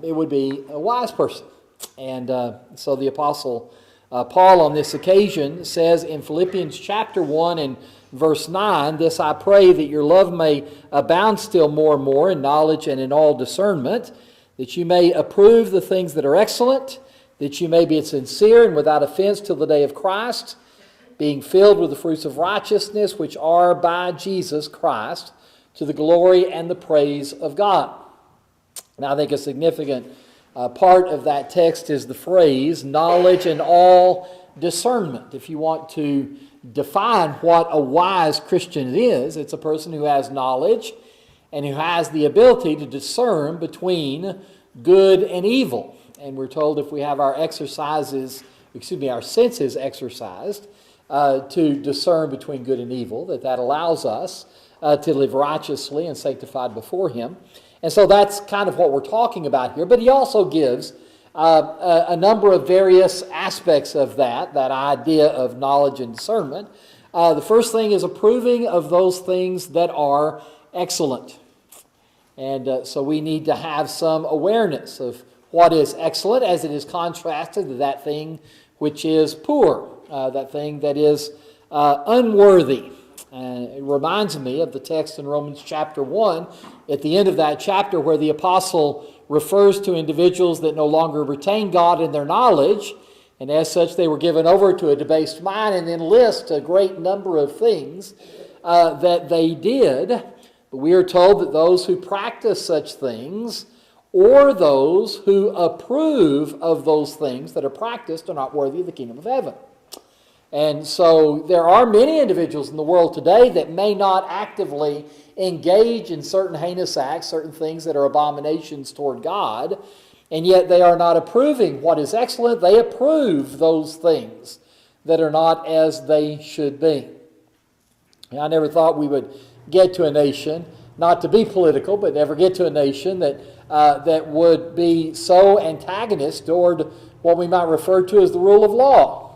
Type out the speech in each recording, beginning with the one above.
it would be a wise person. And so the Apostle Paul on this occasion says in Philippians chapter 1 and verse 9, "This I pray, that your love may abound still more and more in knowledge and in all discernment, that you may approve the things that are excellent, that you may be sincere and without offense till the day of Christ, being filled with the fruits of righteousness, which are by Jesus Christ, to the glory and the praise of God." Now I think a significant part of that text is the phrase, knowledge and all discernment. If you want to define what a wise Christian is, it's a person who has knowledge and who has the ability to discern between good and evil. And we're told if we have our senses exercised to discern between good and evil, that allows us to live righteously and sanctified before Him. And so that's kind of what we're talking about here. But he also gives a number of various aspects of that idea of knowledge and discernment. The first thing is approving of those things that are excellent. And so we need to have some awareness of what is excellent as it is contrasted to that thing which is poor, that thing that is unworthy. It reminds me of the text in Romans chapter 1, at the end of that chapter, where the apostle refers to individuals that no longer retain God in their knowledge, and as such they were given over to a debased mind, and then lists a great number of things that they did. But we are told that those who practice such things, or those who approve of those things that are practiced, are not worthy of the kingdom of heaven. And so there are many individuals in the world today that may not actively engage in certain heinous acts, certain things that are abominations toward God, and yet they are not approving what is excellent. They approve those things that are not as they should be. I never thought we would get to a nation, not to be political, but never get to a nation that would be so antagonist toward what we might refer to as the rule of law.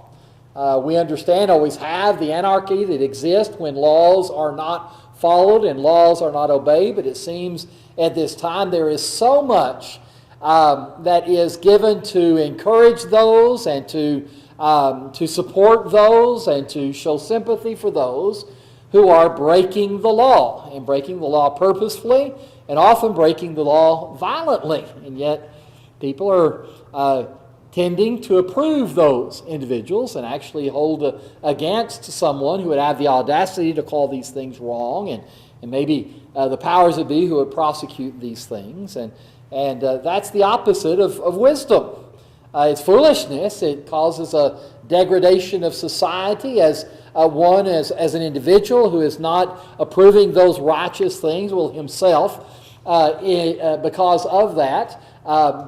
We understand, always have, the anarchy that exists when laws are not followed and laws are not obeyed, but it seems at this time there is so much that is given to encourage those and to support those and to show sympathy for those who are breaking the law, and breaking the law purposefully, and often breaking the law violently. And yet people are tending to approve those individuals and actually hold against someone who would have the audacity to call these things wrong, and maybe the powers that be who would prosecute these things. And that's the opposite of wisdom. It's foolishness. It causes a degradation of society as an individual who is not approving those righteous things will himself, because of that,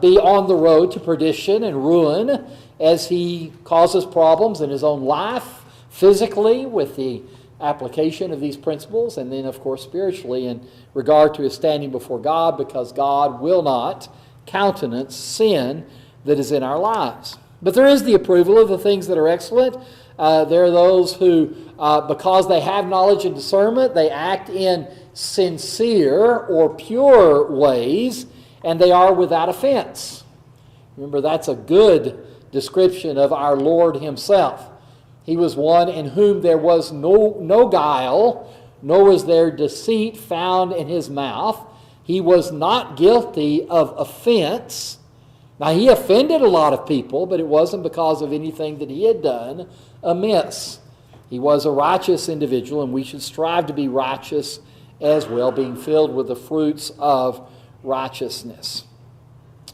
be on the road to perdition and ruin as he causes problems in his own life, physically with the application of these principles, and then of course spiritually in regard to his standing before God, because God will not countenance sin that is in our lives. But there is the approval of the things that are excellent. There are those who, because they have knowledge and discernment, they act in sincere or pure ways, and they are without offense. Remember, that's a good description of our Lord himself. He was one in whom there was no guile, nor was there deceit found in his mouth. He was not guilty of offense. Now, he offended a lot of people, but it wasn't because of anything that he had done amiss. He was a righteous individual, and we should strive to be righteous as well, being filled with the fruits of righteousness.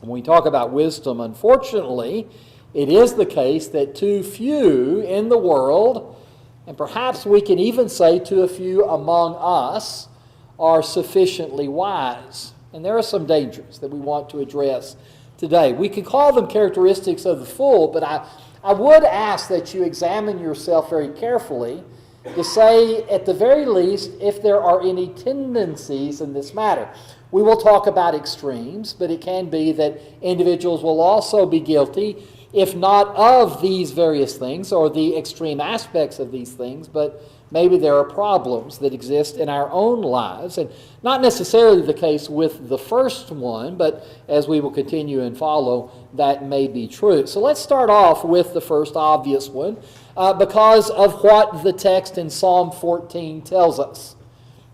When we talk about wisdom, unfortunately, it is the case that too few in the world, and perhaps we can even say too a few among us, are sufficiently wise. And there are some dangers that we want to address today. We could call them characteristics of the fool, but I would ask that you examine yourself very carefully to say, at the very least, if there are any tendencies in this matter. We will talk about extremes, but it can be that individuals will also be guilty, if not of these various things or the extreme aspects of these things, but maybe there are problems that exist in our own lives. And not necessarily the case with the first one, but as we will continue and follow, that may be true. So let's start off with the first obvious one because of what the text in Psalm 14 tells us.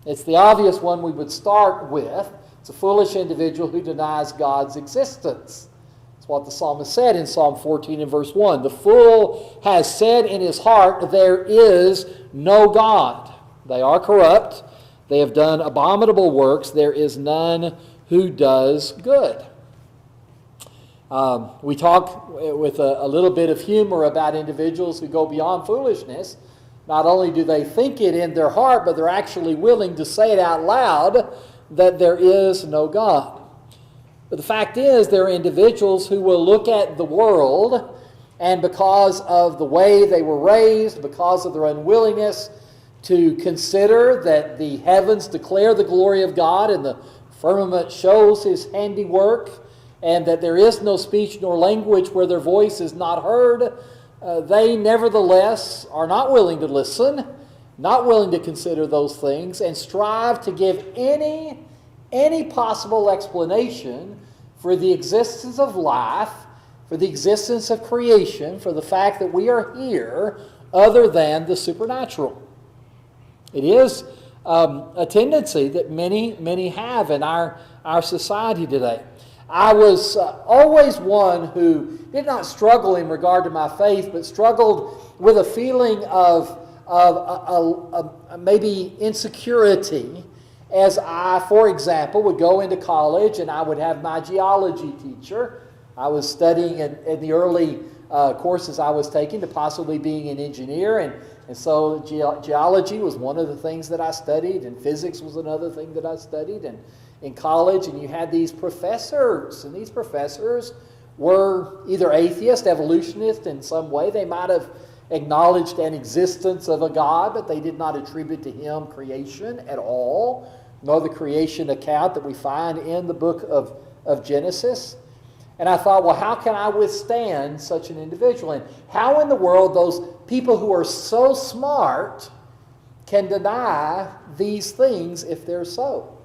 It's the obvious one we would start with. It's a foolish individual who denies God's existence. That's what the psalmist said in Psalm 14 and verse 1. The fool has said in his heart, there is no God. They are corrupt. They have done abominable works. There is none who does good. We talk with a little bit of humor about individuals who go beyond foolishness. Not only do they think it in their heart, but they're actually willing to say it out loud that there is no God. But the fact is, there are individuals who will look at the world, and because of the way they were raised, because of their unwillingness to consider that the heavens declare the glory of God and the firmament shows His handiwork, and that there is no speech nor language where their voice is not heard, they nevertheless are not willing to listen, not willing to consider those things, and strive to give any possible explanation for the existence of life, for the existence of creation, for the fact that we are here, other than the supernatural. It is a tendency that many have in our society today. I was always one who did not struggle in regard to my faith, but struggled with a feeling of maybe insecurity as I, for example, would go into college and I would have my geology teacher. I was studying in the early courses I was taking to possibly being an engineer, and so geology was one of the things that I studied, and physics was another thing that I studied in college. And you had these professors, and these professors were either atheist, evolutionist in some way. They might have acknowledged an existence of a God, but they did not attribute to Him creation at all, nor the creation account that we find in the book of Genesis. And I thought, well, how can I withstand such an individual? And how in the world those people who are so smart can deny these things if they're so?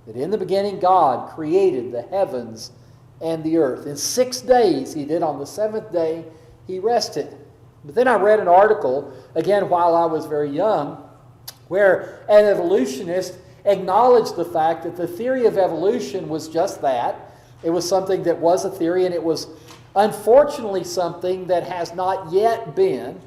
That in the beginning God created the heavens and the earth. In 6 days He did. On the seventh day He rested. But then I read an article, again while I was very young, where an evolutionist acknowledged the fact that the theory of evolution was just that. It was something that was a theory, and it was unfortunately something that has not yet been.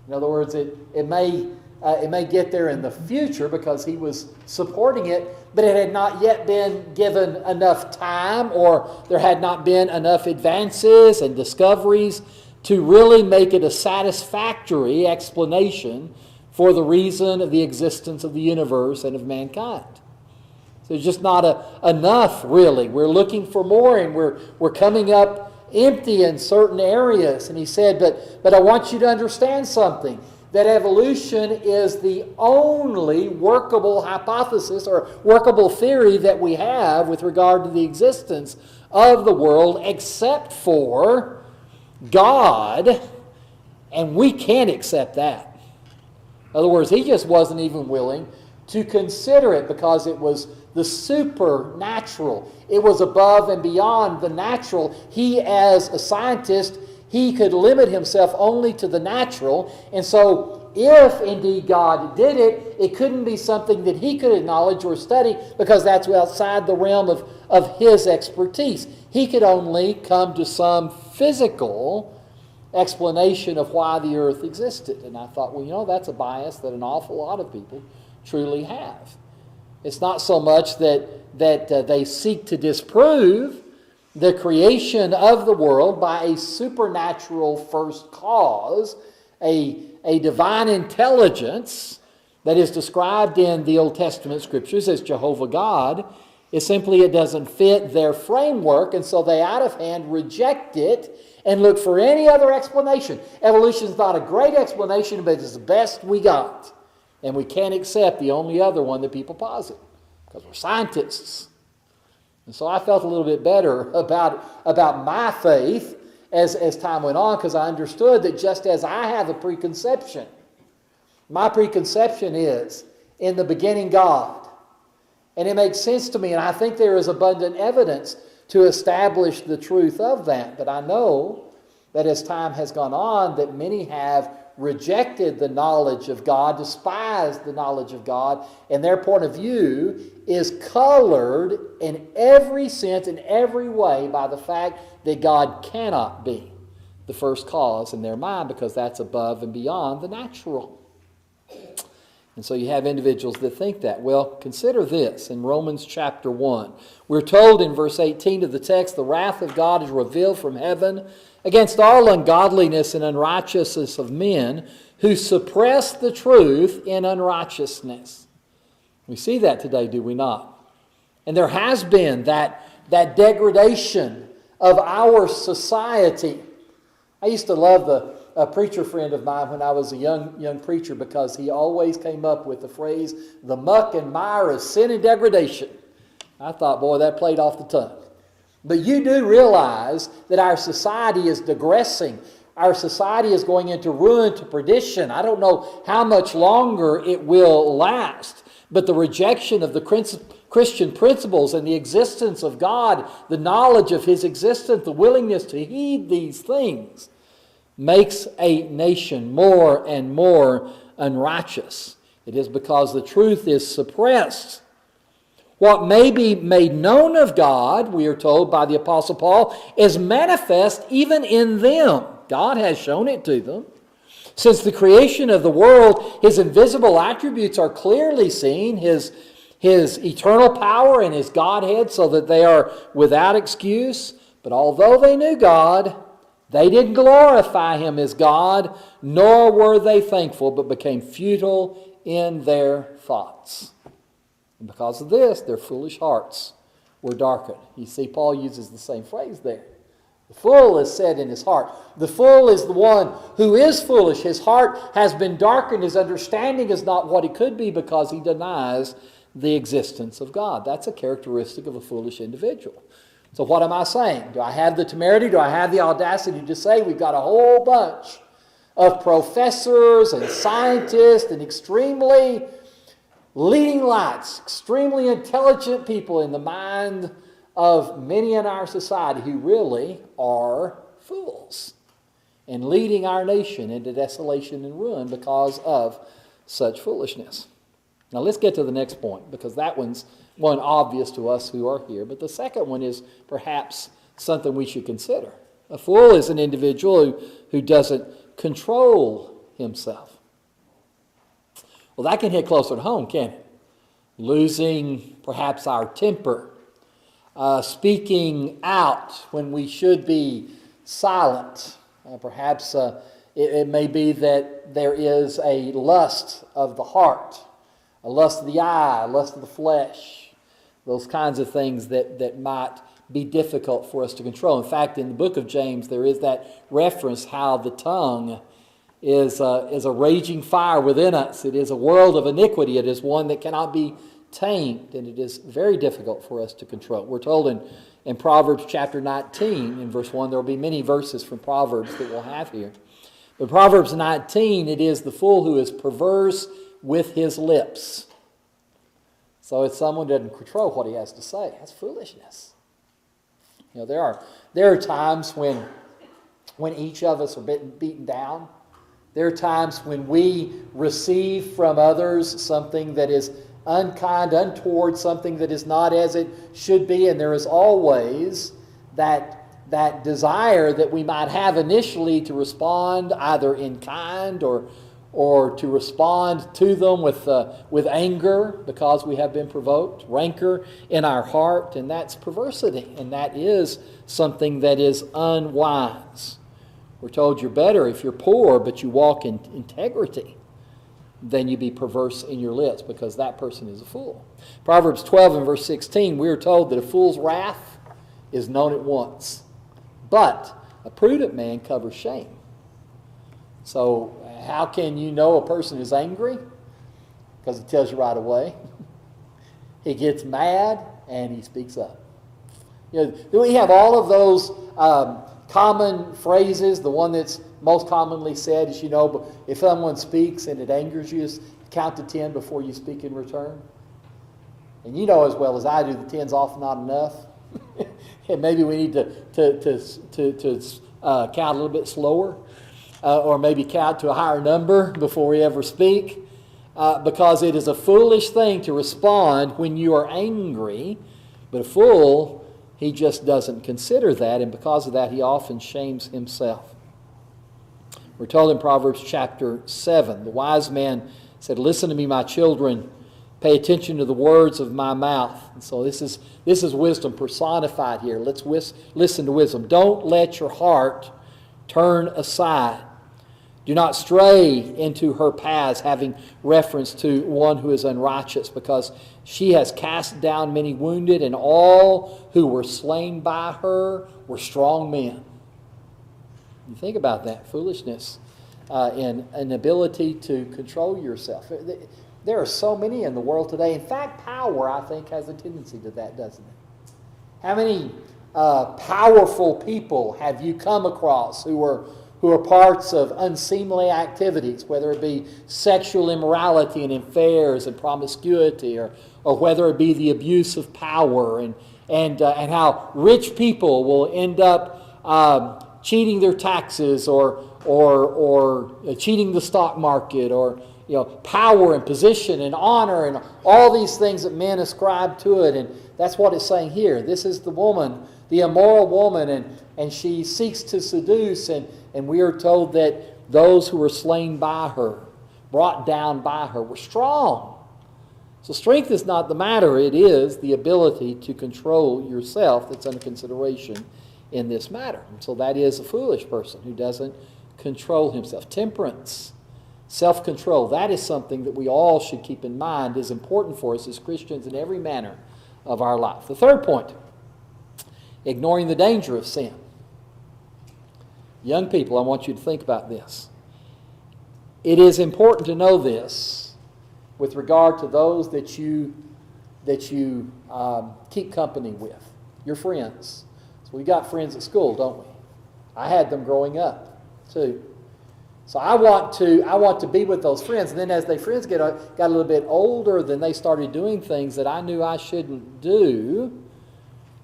In other words, it may get there in the future because he was supporting it, but it had not yet been given enough time, or there had not been enough advances and discoveries to really make it a satisfactory explanation for the reason of the existence of the universe and of mankind. So there's just not enough, really. We're looking for more, and we're coming up empty in certain areas. And he said, but I want you to understand something, that evolution is the only workable hypothesis or workable theory that we have with regard to the existence of the world, except for God, and we can't accept that. In other words, he just wasn't even willing to consider it because it was the supernatural. It was above and beyond the natural. He, as a scientist, he could limit himself only to the natural. And so if indeed God did it, it couldn't be something that he could acknowledge or study because that's outside the realm of his expertise. He could only come to some physical explanation of why the earth existed. And I thought, well, that's a bias that an awful lot of people truly have. It's not so much that they seek to disprove the creation of the world by a supernatural first cause, a divine intelligence that is described in the Old Testament scriptures as Jehovah God. It's simply it doesn't fit their framework, and so they out of hand reject it and look for any other explanation. Evolution is not a great explanation, but it's the best we got. And we can't accept the only other one that people posit because we're scientists. And so I felt a little bit better about my faith as time went on, because I understood that just as I have a preconception My preconception is, in the beginning, God. And it makes sense to me, and I think there is abundant evidence to establish the truth of that. But I know that as time has gone on, that many have rejected the knowledge of God, despised the knowledge of God, and their point of view is colored in every sense, in every way, by the fact that God cannot be the first cause in their mind, because that's above and beyond the natural. And so you have individuals that think that. Well, consider this in Romans chapter 1. We're told in verse 18 of the text, the wrath of God is revealed from heaven against all ungodliness and unrighteousness of men who suppress the truth in unrighteousness. We see that today, do we not? And there has been that degradation of our society. I used to love a preacher friend of mine when I was a young preacher, because he always came up with the phrase, the muck and mire of sin and degradation. I thought, boy, that played off the tongue. But you do realize that our society is digressing. Our society is going into ruin, to perdition. I don't know how much longer it will last. But the rejection of the Christian principles and the existence of God, the knowledge of His existence, the willingness to heed these things, makes a nation more and more unrighteous. It is because the truth is suppressed. What may be made known of God, we are told by the Apostle Paul, is manifest even in them. God has shown it to them. Since the creation of the world, His invisible attributes are clearly seen, His eternal power and His Godhead, so that they are without excuse. But although they knew God, they didn't glorify Him as God, nor were they thankful, but became futile in their thoughts. And because of this, their foolish hearts were darkened. You see, Paul uses the same phrase there. The fool is said in his heart. The fool is the one who is foolish. His heart has been darkened. His understanding is not what it could be, because he denies the existence of God. That's a characteristic of a foolish individual. So what am I saying? Do I have the temerity? Do I have the audacity to say we've got a whole bunch of professors and scientists and extremely leading lights, extremely intelligent people in the mind of many in our society who really are fools and leading our nation into desolation and ruin because of such foolishness? Now let's get to the next point, because that one's one obvious to us who are here. But the second one is perhaps something we should consider. A fool is an individual who doesn't control himself. Well, that can hit closer to home, can't it? Losing perhaps our temper, speaking out when we should be silent. Perhaps it may be that there is a lust of the heart, a lust of the eye, a lust of the flesh, those kinds of things that might be difficult for us to control. In fact, in the book of James, there is that reference how the tongue is a raging fire within us. It is a world of iniquity. It is one that cannot be tamed, and it is very difficult for us to control. We're told in Proverbs chapter 19, in verse 1, there will be many verses from Proverbs that we'll have here. But Proverbs 19, it is the fool who is perverse with his lips. So if someone doesn't control what he has to say, that's foolishness. You know, there are times when each of us are beaten down. There are times when we receive from others something that is unkind, untoward, something that is not as it should be, and there is always that desire that we might have initially to respond either in kind or to respond to them with anger because we have been provoked, rancor in our heart, and that's perversity, and that is something that is unwise. We're told you're better if you're poor, but you walk in integrity, than you be perverse in your lips, because that person is a fool. Proverbs 12 and verse 16, we are told that a fool's wrath is known at once, but a prudent man covers shame. So how can you know a person is angry? Because it tells you right away. He gets mad and he speaks up. You know, we have all of those common phrases. The one that's most commonly said is, if someone speaks and it angers you, count to 10 before you speak in return. And you know as well as I do, the 10's often not enough. And maybe we need to count a little bit slower, or maybe count to a higher number before we ever speak, because it is a foolish thing to respond when you are angry. But a fool, he just doesn't consider that, and because of that, he often shames himself. We're told in Proverbs chapter 7, the wise man said, "Listen to me, my children. Pay attention to the words of my mouth." And so this is wisdom personified here. Let's listen to wisdom. Don't let your heart turn aside. Do not stray into her paths, having reference to one who is unrighteous, because she has cast down many wounded, and all who were slain by her were strong men. You think about that, foolishness and an ability to control yourself. There are so many in the world today. In fact, power, I think, has a tendency to that, doesn't it? How many powerful people have you come across who are parts of unseemly activities, whether it be sexual immorality and affairs and promiscuity, or whether it be the abuse of power, and how rich people will end up cheating their taxes or cheating the stock market, or power and position and honor and all these things that men ascribe to it. And that's what it's saying here. This is the woman, the immoral woman, and she seeks to seduce, and we are told that those who were slain by her, brought down by her, were strong. So strength is not the matter. It is the ability to control yourself that's under consideration in this matter. And so that is a foolish person who doesn't control himself. Temperance, self-control, that is something that we all should keep in mind is important for us as Christians in every manner of our life. The third point, ignoring the danger of sin. Young people, I want you to think about this. It is important to know this with regard to those that you keep company with, your friends. So we got friends at school, don't we? I had them growing up too. So I want to be with those friends. And then as their friends got a little bit older, then they started doing things that I knew I shouldn't do.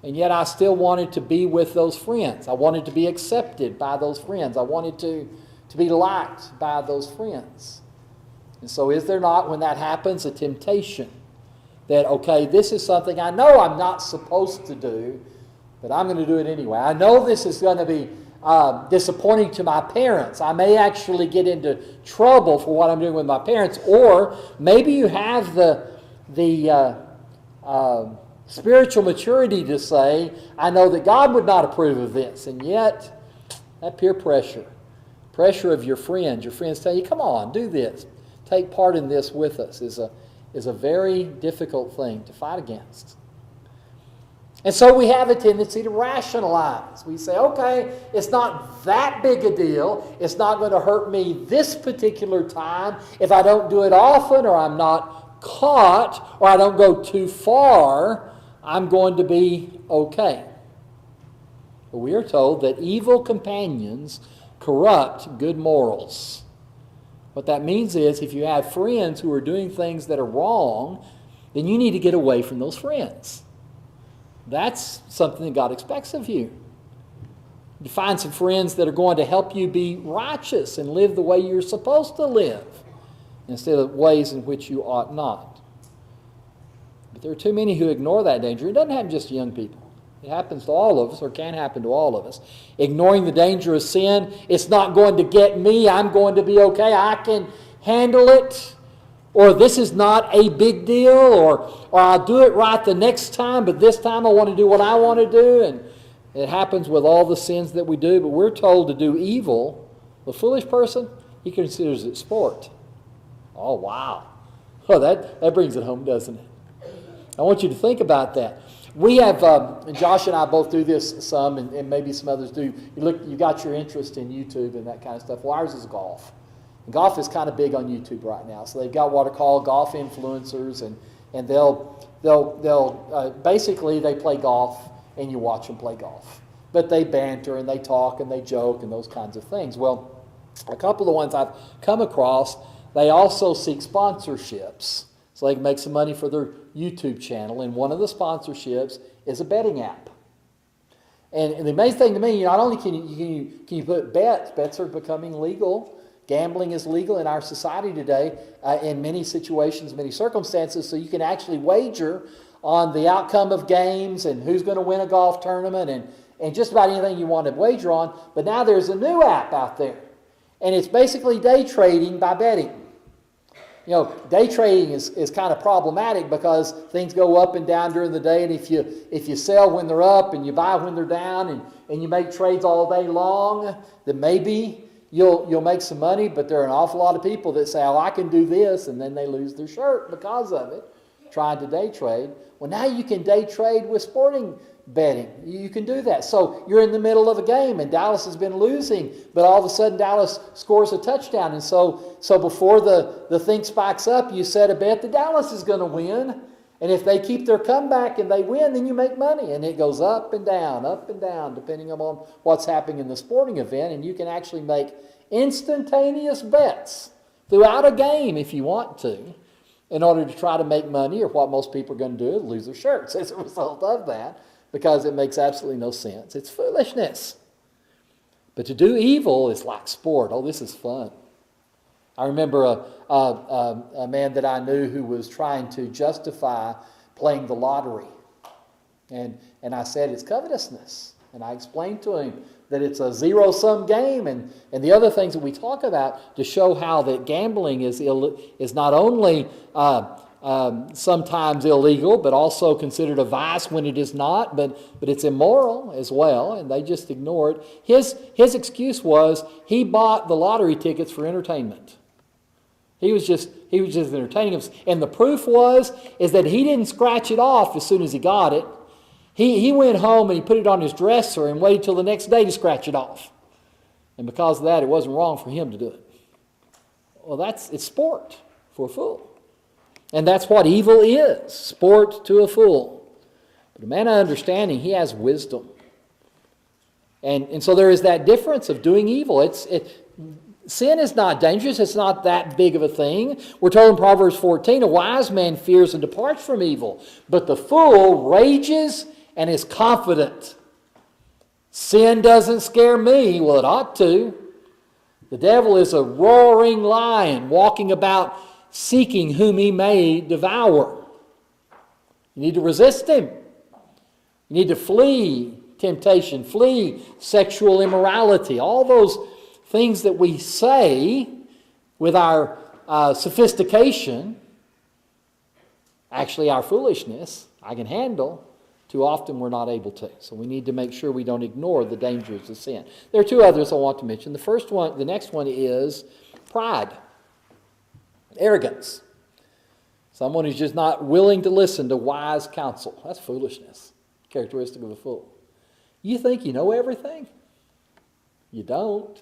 And yet I still wanted to be with those friends. I wanted to be accepted by those friends. I wanted to be liked by those friends. And so is there not, when that happens, a temptation that, okay, this is something I know I'm not supposed to do, but I'm going to do it anyway. I know this is going to be disappointing to my parents. I may actually get into trouble for what I'm doing with my parents. Or maybe you have the spiritual maturity to say, I know that God would not approve of this. And yet, that peer pressure of your friends tell you, come on, do this. Take part in this with us is a very difficult thing to fight against. And so we have a tendency to rationalize. We say, okay, it's not that big a deal. It's not going to hurt me this particular time. If I don't do it often, or I'm not caught, or I don't go too far, I'm going to be okay. But we are told that evil companions corrupt good morals. What that means is if you have friends who are doing things that are wrong, then you need to get away from those friends. That's something that God expects of you. You find some friends that are going to help you be righteous and live the way you're supposed to live instead of ways in which you ought not. But there are too many who ignore that danger. It doesn't happen just to young people. It happens to all of us, or can happen to all of us. Ignoring the danger of sin, it's not going to get me. I'm going to be okay. I can handle it. Or this is not a big deal, or I'll do it right the next time, but this time I want to do what I want to do. And it happens with all the sins that we do, but we're told to do evil. The foolish person, he considers it sport. Oh, wow. Oh, that brings it home, doesn't it? I want you to think about that. We have, and Josh and I both do this some, and maybe some others do. You got your interest in YouTube and that kind of stuff. Well, ours is golf. Golf is kind of big on YouTube right now. So they've got what are called golf influencers, and they'll basically they play golf and you watch them play golf. But they banter and they talk and they joke and those kinds of things. Well, a couple of the ones I've come across, they also seek sponsorships so they can make some money for their YouTube channel. And one of the sponsorships is a betting app. And the amazing thing to me, not only can you put bets are becoming legal. Gambling is legal in our society today in many situations, many circumstances, so you can actually wager on the outcome of games and who's going to win a golf tournament and just about anything you want to wager on. But now there's a new app out there, and it's basically day trading by betting. You know, day trading is kind of problematic because things go up and down during the day, and if you sell when they're up and you buy when they're down and you make trades all day long, then maybe you'll make some money, but there are an awful lot of people that say, oh, I can do this, and then they lose their shirt because of it, trying to day trade. Well, now you can day trade with sporting betting. You can do that. So you're in the middle of a game, and Dallas has been losing, but all of a sudden Dallas scores a touchdown. And so before the thing spikes up, you set a bet that Dallas is going to win. And if they keep their comeback and they win, then you make money. And it goes up and down, depending on what's happening in the sporting event. And you can actually make instantaneous bets throughout a game if you want to, in order to try to make money, or what most people are going to do is lose their shirts as a result of that, because it makes absolutely no sense. It's foolishness. But to do evil is like sport. Oh, this is fun. I remember a man that I knew who was trying to justify playing the lottery. And I said, it's covetousness. And I explained to him that it's a zero-sum game, and the other things that we talk about to show how that gambling is not only sometimes illegal, but also considered a vice when it is not, but it's immoral as well, and they just ignore it. His excuse was he bought the lottery tickets for entertainment. He was just entertaining us. And the proof is that he didn't scratch it off as soon as he got it. He went home and he put it on his dresser and waited till the next day to scratch it off. And because of that, it wasn't wrong for him to do it. Well, it's sport for a fool. And that's what evil is, sport to a fool. But a man of understanding, he has wisdom. And so there is that difference of doing evil. Sin is not dangerous. It's not that big of a thing. We're told in Proverbs 14, a wise man fears and departs from evil, but the fool rages and is confident. Sin doesn't scare me. Well, it ought to. The devil is a roaring lion walking about seeking whom he may devour. You need to resist him. You need to flee temptation, flee sexual immorality, all those things that we say with our sophistication, actually our foolishness, I can handle. Too often we're not able to. So we need to make sure we don't ignore the dangers of sin. There are two others I want to mention. The next one is pride, arrogance. Someone who's just not willing to listen to wise counsel. That's foolishness, characteristic of a fool. You think you know everything? You don't.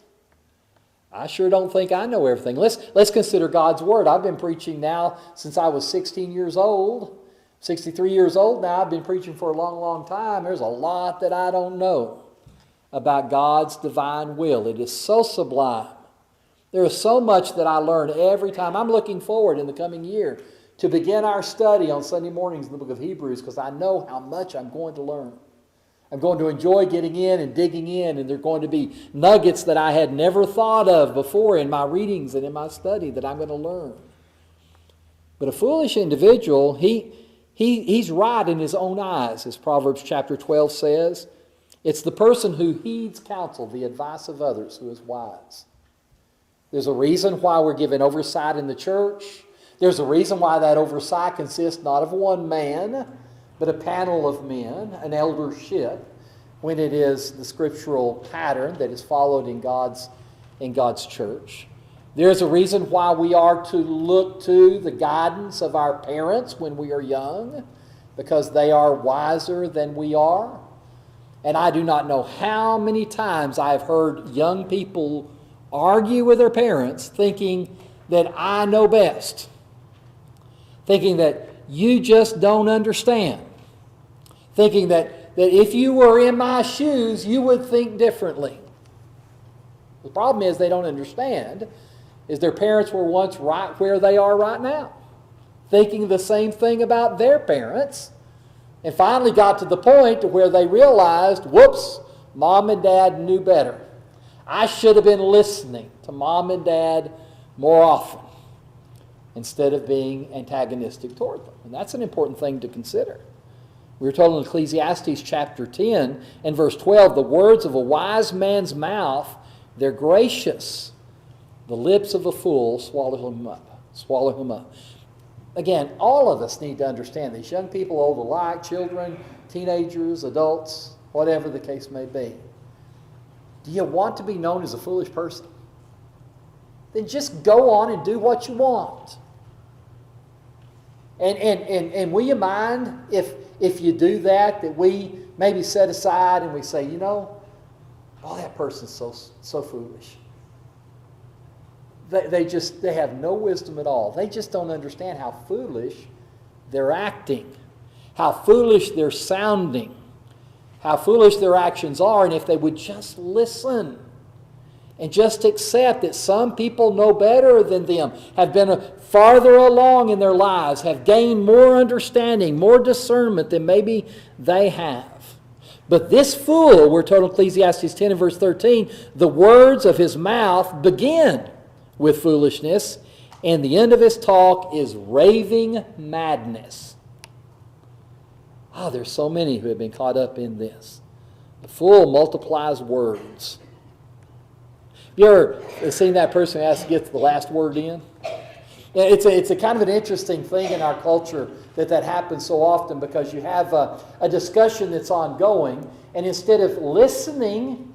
I sure don't think I know everything. Let's consider God's Word. I've been preaching now since I was 16 years old. 63 years old now. I've been preaching for a long, long time. There's a lot that I don't know about God's divine will. It is so sublime. There is so much that I learn every time. I'm looking forward in the coming year to begin our study on Sunday mornings in the book of Hebrews, because I know how much I'm going to learn. I'm going to enjoy getting in and digging in, and there are going to be nuggets that I had never thought of before in my readings and in my study that I'm going to learn. But a foolish individual, he's right in his own eyes, as Proverbs chapter 12 says. It's the person who heeds counsel, the advice of others, who is wise. There's a reason why we're given oversight in the church. There's a reason why that oversight consists not of one man, but a panel of men, an eldership, when it is the scriptural pattern that is followed in God's church. There's a reason why we are to look to the guidance of our parents when we are young, because they are wiser than we are. And I do not know how many times I've heard young people argue with their parents thinking that I know best, thinking that you just don't understand, thinking that if you were in my shoes, you would think differently. The problem is they don't understand is their parents were once right where they are right now, thinking the same thing about their parents, and finally got to the point to where they realized, whoops, mom and dad knew better. I should have been listening to mom and dad more often instead of being antagonistic toward them. And that's an important thing to consider. We were told in Ecclesiastes chapter 10 and verse 12, the words of a wise man's mouth, they're gracious. The lips of a fool swallow him up. Swallow him up. Again, all of us need to understand these young people, old alike, children, teenagers, adults, whatever the case may be. Do you want to be known as a foolish person? Then just go on and do what you want. And will you mind if you do that we maybe set aside and we say, you know, oh, that person's so foolish. They have no wisdom at all. They just don't understand how foolish they're acting, how foolish they're sounding, how foolish their actions are. And if they would just listen and just accept that some people know better than them, have been farther along in their lives, have gained more understanding, more discernment than maybe they have. But this fool, we're told in Ecclesiastes 10 and verse 13, the words of his mouth begin with foolishness, and the end of his talk is raving madness. There's so many who have been caught up in this. The fool multiplies words. You ever seen that person who has to get the last word in? It's a kind of an interesting thing in our culture that happens so often, because you have a discussion that's ongoing, and instead of listening,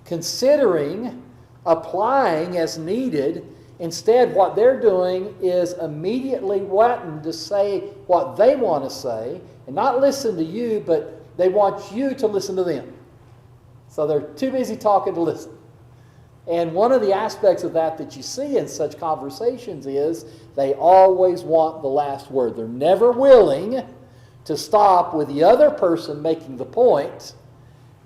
considering, applying as needed, instead what they're doing is immediately wanting to say what they want to say, and not listen to you, but they want you to listen to them. So they're too busy talking to listen. And one of the aspects of that you see in such conversations is they always want the last word. They're never willing to stop with the other person making the point.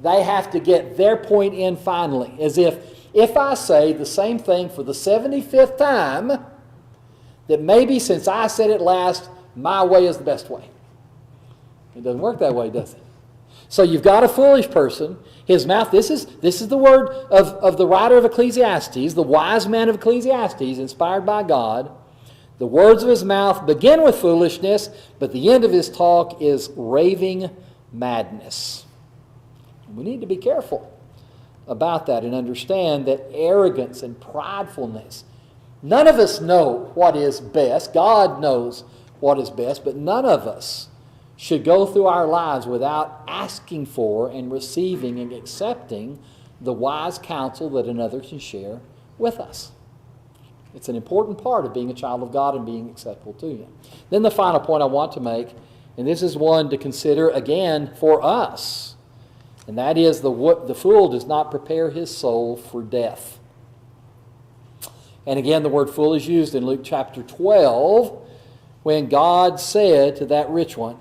They have to get their point in finally. As if I say the same thing for the 75th time, that maybe since I said it last, my way is the best way. It doesn't work that way, does it? So you've got a foolish person. His mouth, this is the word of the writer of Ecclesiastes, the wise man of Ecclesiastes, inspired by God. The words of his mouth begin with foolishness, but the end of his talk is raving madness. We need to be careful about that and understand that arrogance and pridefulness, none of us know what is best. God knows what is best, but none of us should go through our lives without asking for and receiving and accepting the wise counsel that another can share with us. It's an important part of being a child of God and being acceptable to Him. Then the final point I want to make, and this is one to consider again for us, and that is the fool does not prepare his soul for death. And again, the word fool is used in Luke chapter 12 when God said to that rich one,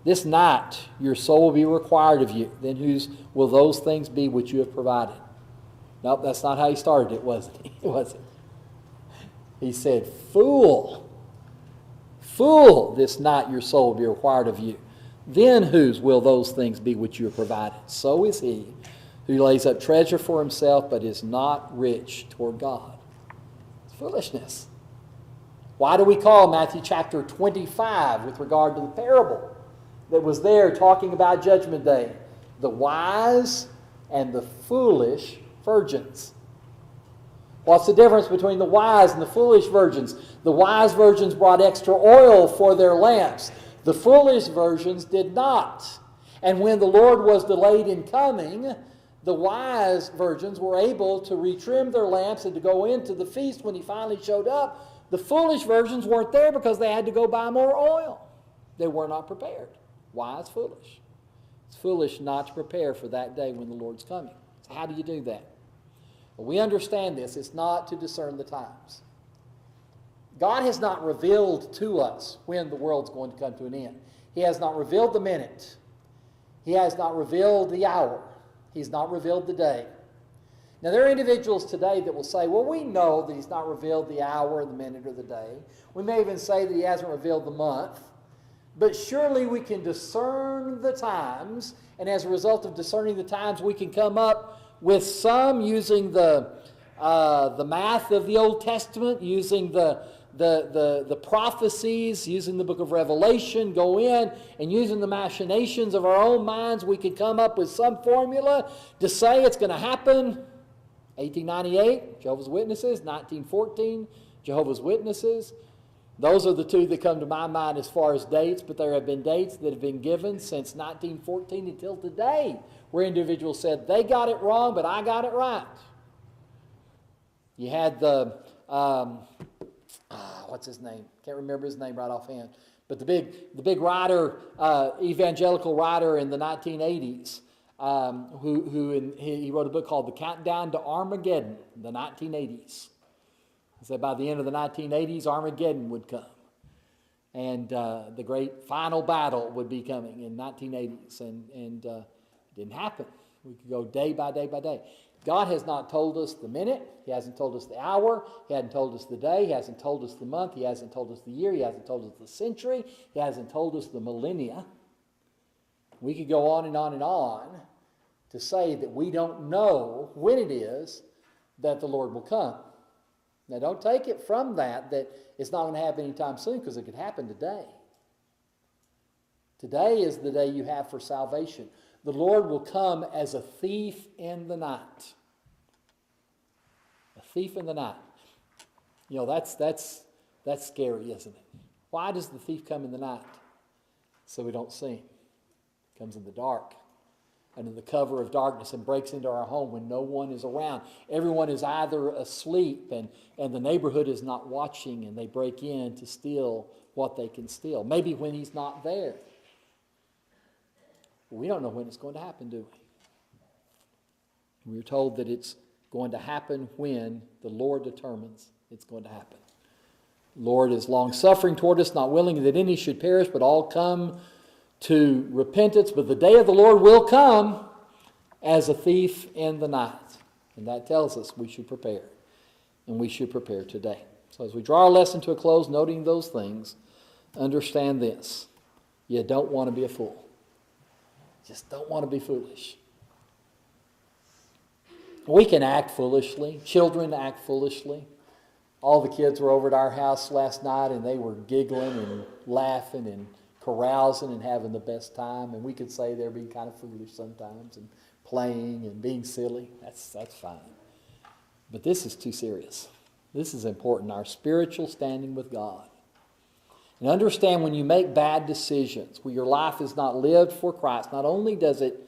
this night your soul will be required of you. Then whose will those things be which you have provided? Nope, that's not how he started it, was it? It wasn't. He said, fool, this night your soul will be required of you. Then whose will those things be which you have provided? So is he who lays up treasure for himself but is not rich toward God. It's foolishness. Why do we call Matthew chapter 25 with regard to the parable that was there talking about Judgment Day, the wise and the foolish virgins? What's the difference between the wise and the foolish virgins? The wise virgins brought extra oil for their lamps. The foolish virgins did not. And when the Lord was delayed in coming, the wise virgins were able to retrim their lamps and to go into the feast when he finally showed up. The foolish virgins weren't there because they had to go buy more oil. They were not prepared. Wise, foolish. It's foolish not to prepare for that day when the Lord's coming. So how do you do that? Well, we understand this. It's not to discern the times. God has not revealed to us when the world's going to come to an end. He has not revealed the minute. He has not revealed the hour. He's not revealed the day. Now, there are individuals today that will say, well, we know that he's not revealed the hour, the minute, or the day. We may even say that he hasn't revealed the month. But surely we can discern the times, and as a result of discerning the times, we can come up with some using the math of the Old Testament, using the prophecies, using the book of Revelation, go in and using the machinations of our own minds, we could come up with some formula to say it's going to happen. 1898, Jehovah's Witnesses. 1914, Jehovah's Witnesses. Those are the two that come to my mind as far as dates, but there have been dates that have been given since 1914 until today where individuals said, they got it wrong, but I got it right. You had the, what's his name? Can't remember his name right offhand. But the big writer, evangelical writer in the 1980s, he wrote a book called The Countdown to Armageddon, the 1980s. He said by the end of the 1980s, Armageddon would come. And the great final battle would be coming in 1980s. And it didn't happen. We could go day by day by day. God has not told us the minute. He hasn't told us the hour. He hasn't told us the day. He hasn't told us the month. He hasn't told us the year. He hasn't told us the century. He hasn't told us the millennia. We could go on and on and on to say that we don't know when it is that the Lord will come. Now, don't take it from that it's not going to happen anytime soon, because it could happen today. Today is the day you have for salvation. The Lord will come as a thief in the night. A thief in the night. You know, that's scary, isn't it? Why does the thief come in the night? So we don't see him. He comes in the dark, under the cover of darkness, and breaks into our home when no one is around. Everyone is either asleep and the neighborhood is not watching, and they break in to steal what they can steal. Maybe when he's not there. We don't know when it's going to happen, do we? We're told that it's going to happen when the Lord determines it's going to happen. The Lord is long-suffering toward us, not willing that any should perish, but all come to repentance. But the day of the Lord will come as a thief in the night. And that tells us we should prepare. And we should prepare today. So as we draw our lesson to a close, noting those things, understand this. You don't want to be a fool. Just don't want to be foolish. We can act foolishly. Children act foolishly. All the kids were over at our house last night, and they were giggling and laughing and carousing and having the best time. And we could say they're being kind of foolish sometimes and playing and being silly. That's fine. But this is too serious. This is important. Our spiritual standing with God. And understand, when you make bad decisions, where your life is not lived for Christ, not only does it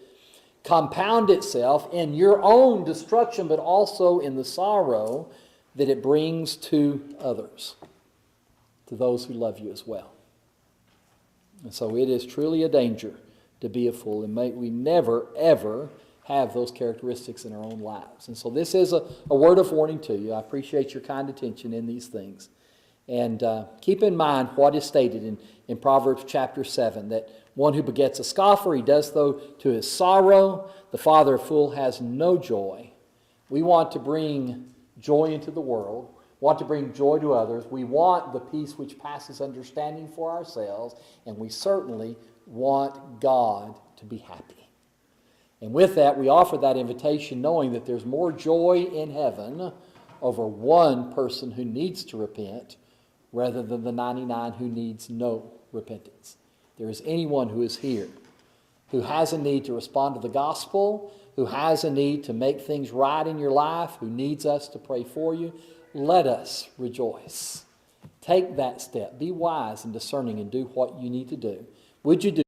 compound itself in your own destruction, but also in the sorrow that it brings to others, to those who love you as well. And so it is truly a danger to be a fool, and may we never, ever have those characteristics in our own lives. And so this is a word of warning to you. I appreciate your kind attention in these things. And keep in mind what is stated in Proverbs chapter 7, that one who begets a scoffer, he does so to his sorrow. The father of a fool has no joy. We want to bring joy into the world, want to bring joy to others. We want the peace which passes understanding for ourselves, and we certainly want God to be happy. And with that, we offer that invitation, knowing that there's more joy in heaven over one person who needs to repent rather than the 99 who needs no repentance. There is anyone who is here who has a need to respond to the gospel, who has a need to make things right in your life, who needs us to pray for you. Let us rejoice. Take that step. Be wise and discerning and do what you need to do. Would you do